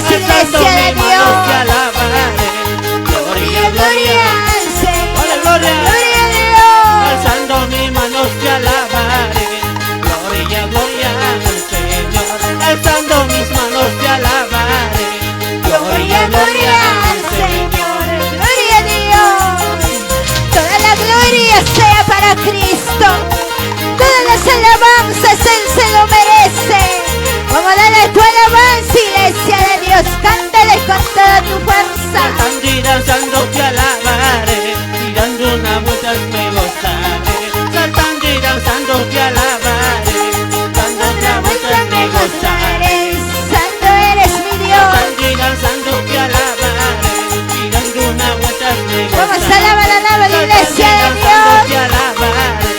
Dios, iglesia de Dios. Te alabaré. Gloria, Gloria al Señor. gloria. Gloria a Dios. Alzando mis manos te alabaré. Gloria, gloria al Señor. Alzando mis manos te alabaré. Gloria, gloria al Señor. Gloria a Dios. Toda la gloria sea para Cristo. Todas las alabanzas Él se lo merece. Vamos a darle tu alabanza, iglesia de Dios. Cántale con toda tu fuerza. Saltando y danzando te alabaré. Y dando una vuelta me gozaré. Saltando y danzando te alabaré. Dando otra vuelta me gozaré. Santo eres mi Dios. Saltando y danzando te alabaré. Y dando una vuelta me gozaré. Vamos a alabar la iglesia de Dios. Te alabaré.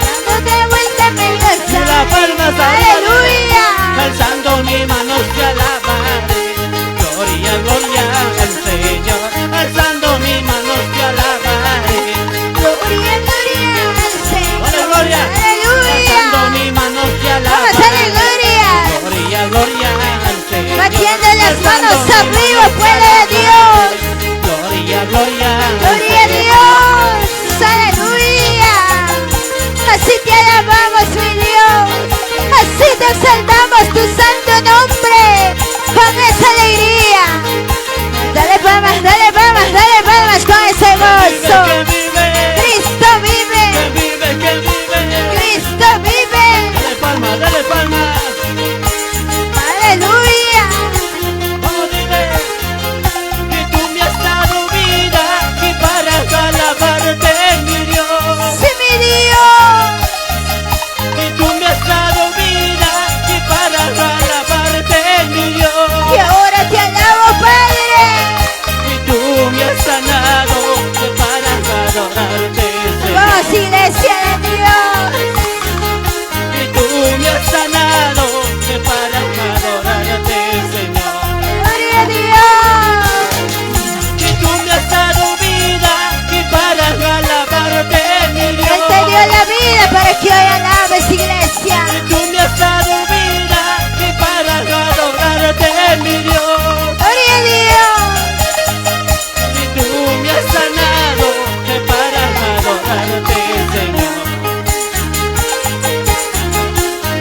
Dándote vuelta me gozaré. La palma Aleluya. alzando mis manos te alabaré. Gloria, gloria al Señor. Alzando mis manos te alabaré. Gloria, gloria al Señor. Gloria, Aleluya. alzando mis manos te Vamos a alabaré. darle gloria. Gloria, gloria al Señor. Batiendo las Alzando manos mis arriba, manos te pueblo de Dios. Gloria, gloria al Gloria a Señor. Dios. Aleluya. Así te alabamos, mi Dios. Así te exaltamos tu santo nombre. Con esa alegría. Dale palmas, dale palmas, dale palmas con ese gozo. Que vive, Cristo vive. que vive, que vive. Cristo vive. Dale palmas, dale palmas. Aleluya. Vamos, dile que tú me has dado vida y para alabarte, mi Dios. Sí, mi Dios. Que tú me has dado vida y para alabarte, mi Dios. Y ahora te alabo, Padre. Y tú me has sanado para adorarte, Señor. Vamos, iglesia de Dios. Y tú me has sanado para adorarte, Señor. Gloria a Dios. Que tú me has dado vida y para alabarte, mi Dios. Él te dio la vida para que hoy alabes, iglesia. Que tú me has dado vida y para adorarte, mi Dios. Gloria a Dios. Que tú me has sanado para adorarte, Señor.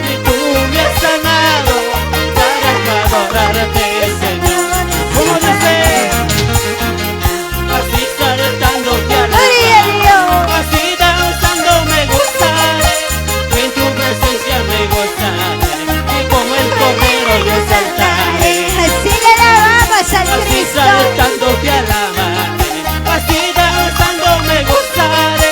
Que tú me has sanado para adorarte, Señor. Como dice, así saltándote a la Gloria a Dios. así danzando me gozaré, en tu presencia me gozaré, y como el cordero yo saltaré. Así le alabamos al Así Cristo. saltando te alabaré, así danzando me gozaré,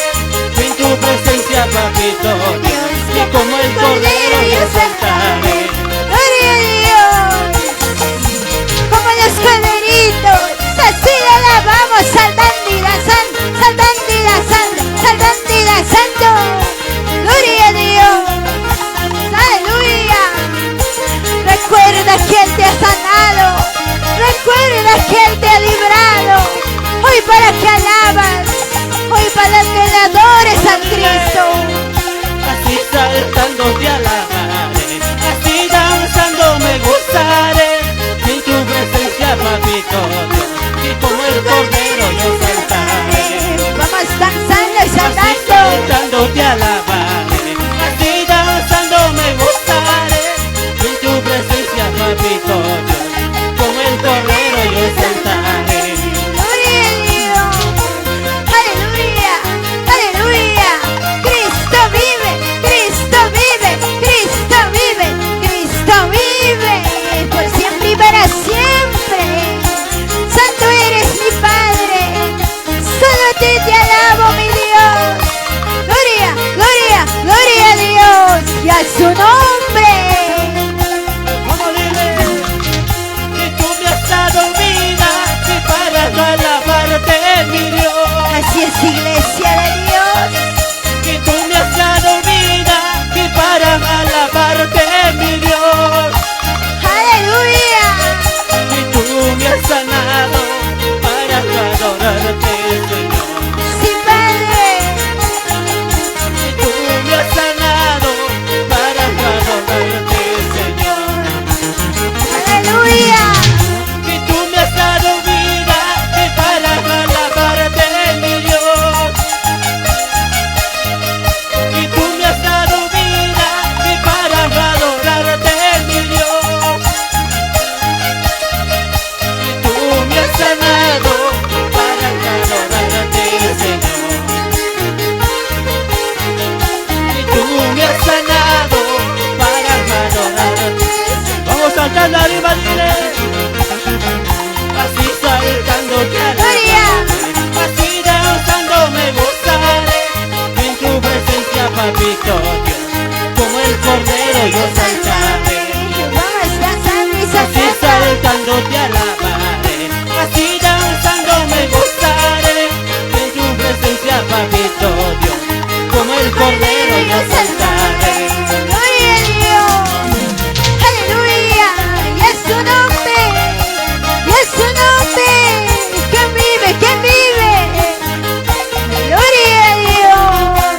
en tu presencia, papito Dios, y como el cordero yo saltaré. Gloria a Dios. Como los corderitos. Así le alabamos, saltando y danzando, saltando y danzando, saltando y danzando. Gloria a Dios. Aleluya. Recuerda que Él te ha sanado. Recuerda que Él te ha librado. Hoy para que alabas. Hoy para que le adores al Cristo. Así saltando te alabaré, así danzando me gozaré, en tu presencia, papito Dios, y como el cordero yo saltaré. Vamos danzando y Así saltando. saltando te alabaré, así danzando me gozaré, en tu presencia, papito Dios, como el cordero yo saltaré. Gloria a Dios. Aleluya. Aleluya. Cristo vive. Cristo vive. Cristo vive. Cristo vive. Por siempre y para siempre. Santo eres mi Padre. Solo a ti te alabo, mi Dios. Gloria, gloria, gloria a Dios y a su nombre. Como dile que tú me has dado vida y para alabarte, mi Dios. Así es, iglesia de Dios. Que tú me has dado vida y para alabarte, mi Dios. Aleluya. Que tú me has sanado para adorarte, Señor. Sí, Padre. Que tú me has sanado para adorarte, Señor. Aleluya. yo saltaré. Vamos danzando y Así saltando te alabaré, así danzando me gozaré. En tu presencia, papito Dios, como el cordero yo saltaré. Gloria a Dios. Aleluya. Y es su nombre. Y es su nombre. ¿Quién vive? ¿Quién vive? Gloria a Dios.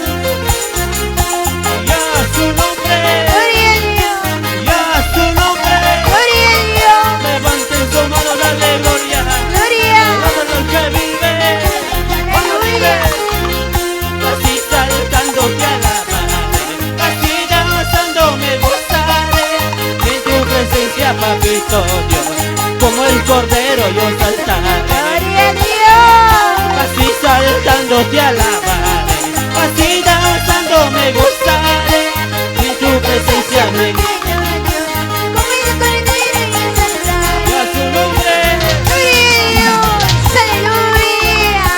Ya su nombre, Gloria a Dios. ya su nombre. Gloria a Dios. Levanten su mano, dale gloria. Gloria. Vamos los que viven. Aleluya. Así saltando te alabaré, así danzando me gozaré. En tu presencia, papito Dios, como el cordero yo saltaré. Gloria a Dios. Así saltando te alabaré, así danzando me gozaré. En tu presencia me Como el cordero y el saltar. a su nombre. Gloria a Dios. Aleluya.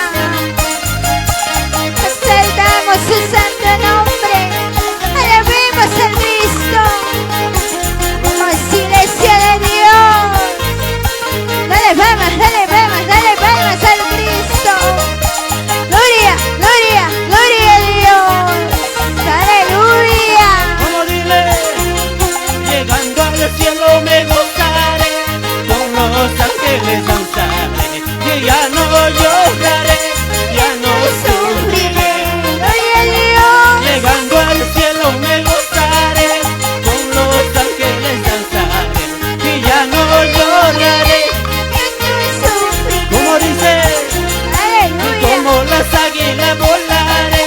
Exaltamos su santo nombre. Alabemos al Cristo. Como iglesia de Dios. Dale palmas, dale palmas, dale palmas al Cristo. Gloria, gloria, gloria a Dios. Aleluya. Como dile, llegando al cielo me gozaré, con los ángeles danzaré, y ya no lloraré, ya no sufriré. Gloria a Dios. Llegando al cielo me gozaré, con los ángeles danzaré, y ya no lloraré. Como dice, Aleluya. como las águilas volaré,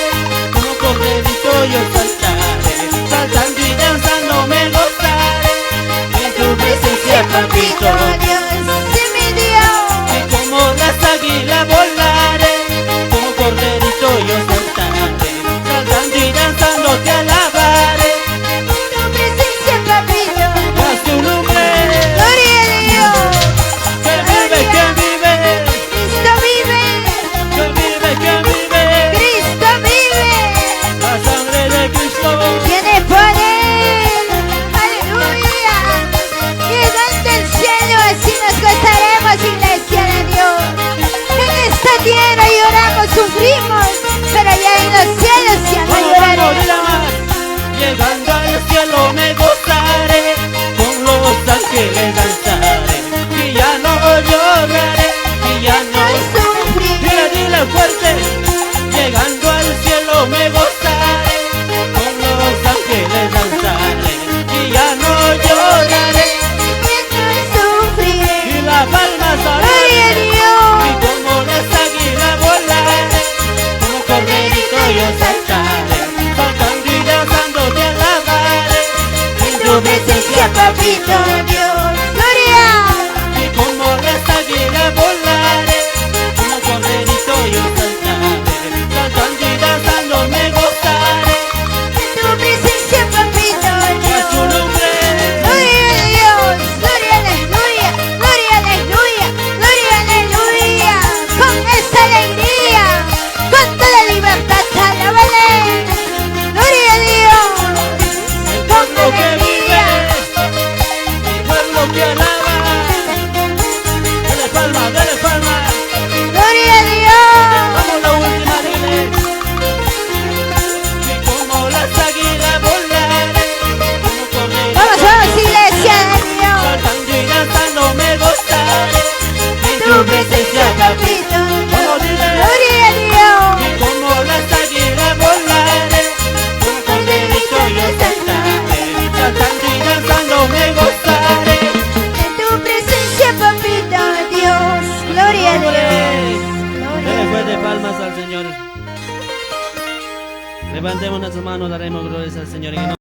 como corderito yo saltaré, saltando y danzando me gozaré. En tu presencia, papito, Dios, sí, mi Dios. y como las águilas volaré, como corderito yo saltaré, saltando y danzando te alabaré. Tu presencia, papito. A su nombre, Gloria a Dios. que vive, que vive, Cristo vive. que vive, que vive. Cristo vive. La sangre de Cristo. Tiene poder. Aleluya. Llegando al cielo, así nos gozaremos, iglesia de Dios. En esta tierra lloramos, sufrimos, pero ya en los cielos ya no Vamos, lloraremos. dila más. Llegando al cielo me gozaré, con los ángeles danzaré, y ya no lloraré, y ya no Sufrir. dile fuerte. Llegando al cielo me gozaré, con los ángeles danzaré, y ya no lloraré. Sufrir. Y la palma Gloria a y Dios. como las águilas volaré, como corderito yo saltaré, saltando y danzando te alabaré. En tu presencia, Papito Dios. Gloria. y como las águilas volaré, como corderito yo saltaré, saltando y danzando me gozaré. En tu presencia, papito A Dios. su nombre, Gloria a Dios. Gloria, aleluya. Gloria, aleluya. Gloria, aleluya. Con esta alegría, con toda libertad, alábale. Gloria a Dios. el Con pueblo que vive, alegría. el pueblo que alaba. Dale palma, dale palma. Gloria a Dios. Vamos la última, dile. Y como las águilas volaré, como corderito Vamos, vamos, iglesia de Dios. saltando y danzando me gozaré. En Tu presencia, papito. Vamos, dile. Gloria a Dios. Y como las águilas volaré, como corderito yo saltaré, saltando y danzando me gozaré. En tu presencia, papito Dios. Gloria a Dios. Dele fuerte palmas al Señor. Levantemos nuestras manos, daremos glorias al Señor.